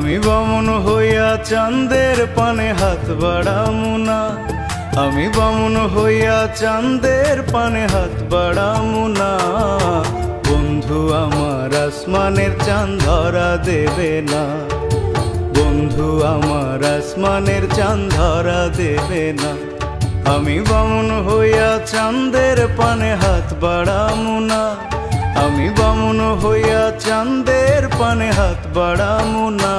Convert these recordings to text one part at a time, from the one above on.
আমি বামুন হইয়া চাঁদের পানে হাত বাড়ামু না, আমি বামুন হইয়া চাঁদের পানে হাত বাড়ামু না। বন্ধু আমার আসমানের চাঁদ ধরা দেবে না, বন্ধু আমার আসমানের চাঁদ ধরা দেবে না। আমি বামুন হইয়া চাঁদের পানে হাত বাড়ামু না, আমি বামুন হইয়া চাঁদের পানে হাত বাড়ামু না।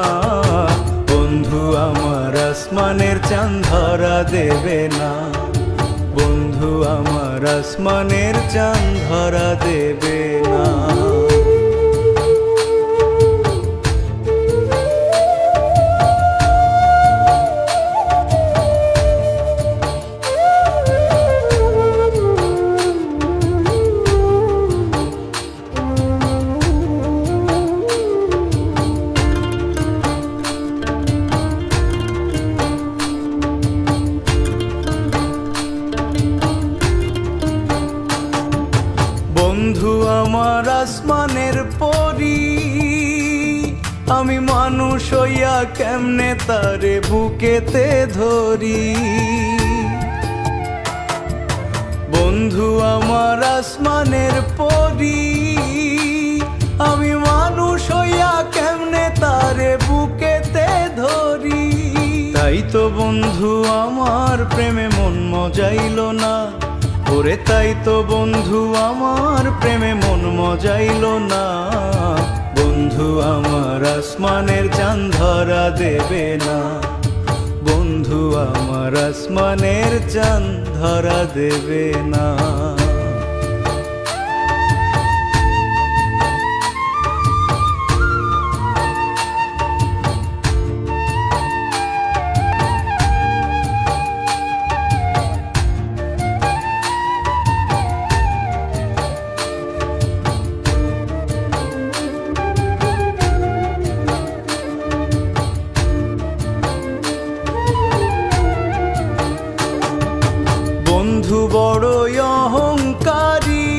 বন্ধু আমার আসমানের চাঁদ ধরা দেবে না, বন্ধু আমার আসমানের চাঁদ ধরা দেবে না। বন্ধু আমার আসমানের পরি, আমি মানুষ হইয়া কেমনে তারে বুকেতে ধরি। বন্ধু আমার আসমানের পরি, আমি মানুষ হইয়া কেমনে তারে বুকেতে ধরি। তাই তো বন্ধু আমার প্রেমে মন মজাইল না, ওরে তাই তো বন্ধু আমার প্রেমে মন মজাইল না। বন্ধু আমার আসমানের চাঁদ ধরা দেবে না, বন্ধু আমার আসমানের চাঁদ ধরা দেবে না। বন্ধু বড়ই অহংকারী,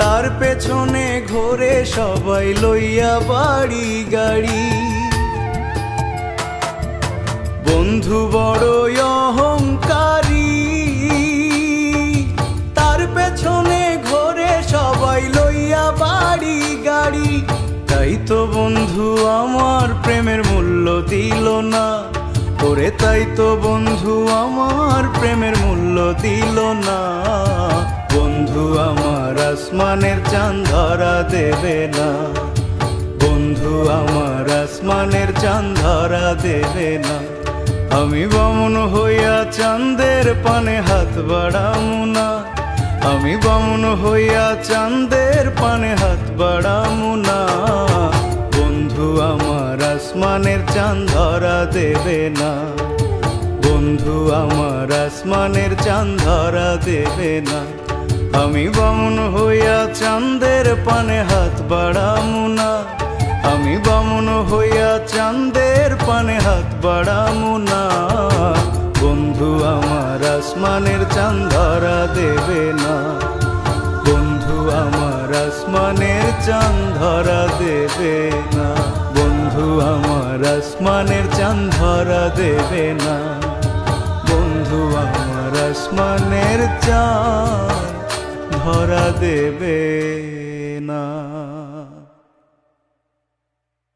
তার পেছনে ঘোরে সবাই লইয়া বাড়ি গাড়ি। বন্ধু বড়ই অহংকারী, তার পেছনে ঘোরে সবাই লইয়া বাড়ি গাড়ি। তাই তো বন্ধু আমার প্রেমের মূল্য দিল না, ওরে তাই তো বন্ধু আমার প্রেমের মূল্য দিল না। বন্ধু আমার আসমানের চাঁদ ধরা দেবে না, বন্ধু আমার আসমানের চাঁদ ধরা দেবে না। আমি বামুন হইয়া চাঁদের পানে হাত বাড়ামু না, আমি বামুন হইয়া চাঁদের পানে হাত বাড়ামু না। বন্ধু আমার আসমানের চাঁদ ধরা দেবে না, বন্ধু আমার আসমানের চাঁদ ধরা দেবে না। আমি বামুন হইয়া চাঁদের পানে হাত বাড়ামু না, আমি বামুন হইয়া চাঁদের পানে হাত বাড়ামু না। বন্ধু আমার আসমানের চাঁদ ধরা দেবে না, বন্ধু আমার আসমানের চাঁদ ধরা দেবে না, বন্ধু আমার আসমানের চাঁদ ধরা দেবে না, বন্ধু আমার আসমানের চাঁদ ধরা দেবে না।